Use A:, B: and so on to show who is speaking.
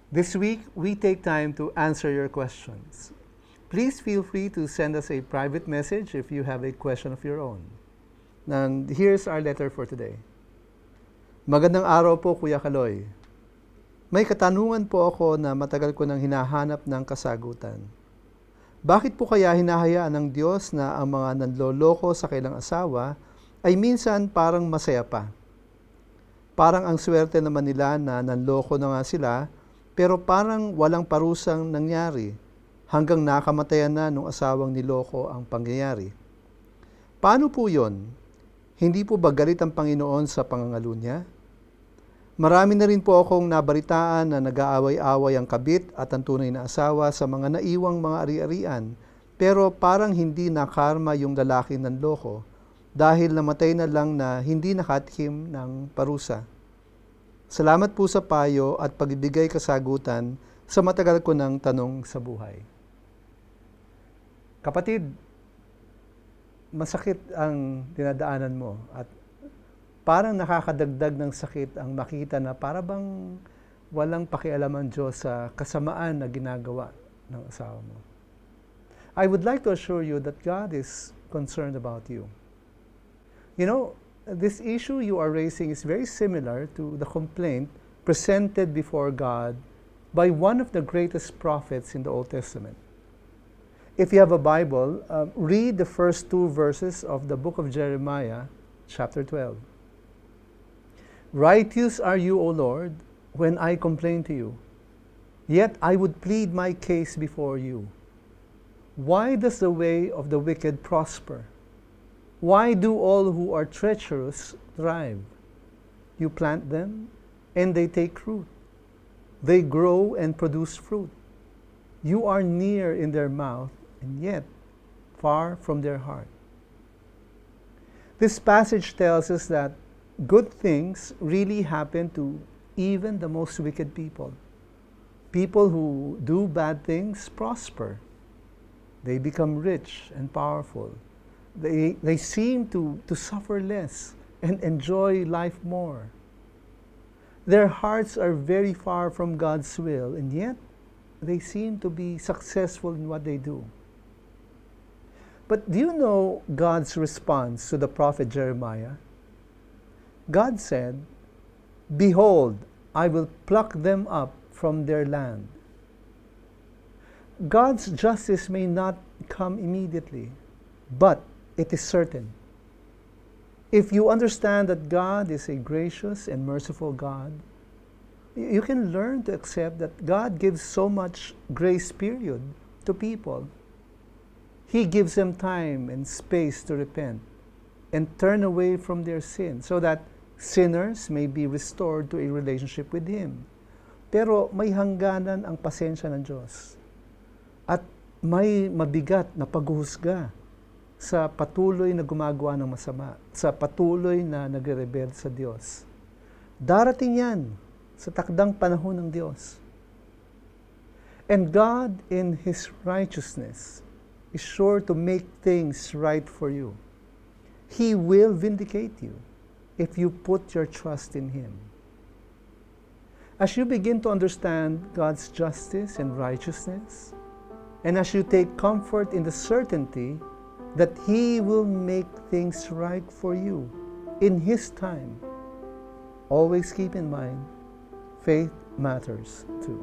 A: This week, we take time to answer your questions. Please feel free to send us a private message if you have a question of your own. And here's our letter for today. Magandang araw po, Kuya Caloy. May katanungan po ako na matagal ko nang hinahanap ng kasagutan. Bakit po kaya hinahayaan ng Diyos na ang mga nanloloko sa kailang asawa ay minsan parang masaya pa? Parang ang swerte naman nila na nanloko na nga sila, pero parang walang parusang nangyari hanggang nakamatayan na nung asawang niloko ang pangyayari. Paano po yon? Hindi po ba galit ang Panginoon sa pangangalo niya? Marami na rin po akong nabalitaan na nag-aaway-away ang kabit at ang tunay na asawa sa mga naiwang mga ari-arian, pero parang hindi nakarma yung lalaki ng loko dahil namatay na lang na hindi nakatikim ng parusa. Salamat po sa payo at pagbibigay kasagutan sa matagal ko ng tanong sa buhay. Kapatid, masakit ang dinadaanan mo at parang nakakadagdag ng sakit ang makita na para bang walang pakialam ang Diyos sa kasamaan na ginagawa ng asawa mo. I would like to assure you that God is concerned about you. You know, this issue you are raising is very similar to the complaint presented before God by one of the greatest prophets in the Old Testament. If you have a Bible, read the first 2 verses of the book of Jeremiah, chapter 12. Righteous are you, O Lord, when I complain to you. Yet I would plead my case before you. Why does the way of the wicked prosper? Why do all who are treacherous thrive? You plant them, and they take root. They grow and produce fruit. You are near in their mouth, and yet far from their heart. This passage tells us that good things really happen to even the most wicked people. People who do bad things prosper. They become rich and powerful. They seem to suffer less and enjoy life more. Their hearts are very far from God's will, and yet they seem to be successful in what they do. But do you know God's response to the prophet Jeremiah? God said, "Behold, I will pluck them up from their land." God's justice may not come immediately, but it is certain. If you understand that God is a gracious and merciful God, you can learn to accept that God gives so much grace period to people. He gives them time and space to repent and turn away from their sin so that sinners may be restored to a relationship with Him. Pero may hangganan ang pasensya ng Diyos. At may mabigat na paghuhusga sa patuloy na gumagawa ng masama, sa patuloy na nagre-rebel sa Diyos. Darating yan sa takdang panahon ng Diyos. And God, in His righteousness, is sure to make things right for you. He will vindicate you if you put your trust in Him. As you begin to understand God's justice and righteousness, and as you take comfort in the certainty that He will make things right for you in His time, always keep in mind, faith matters too.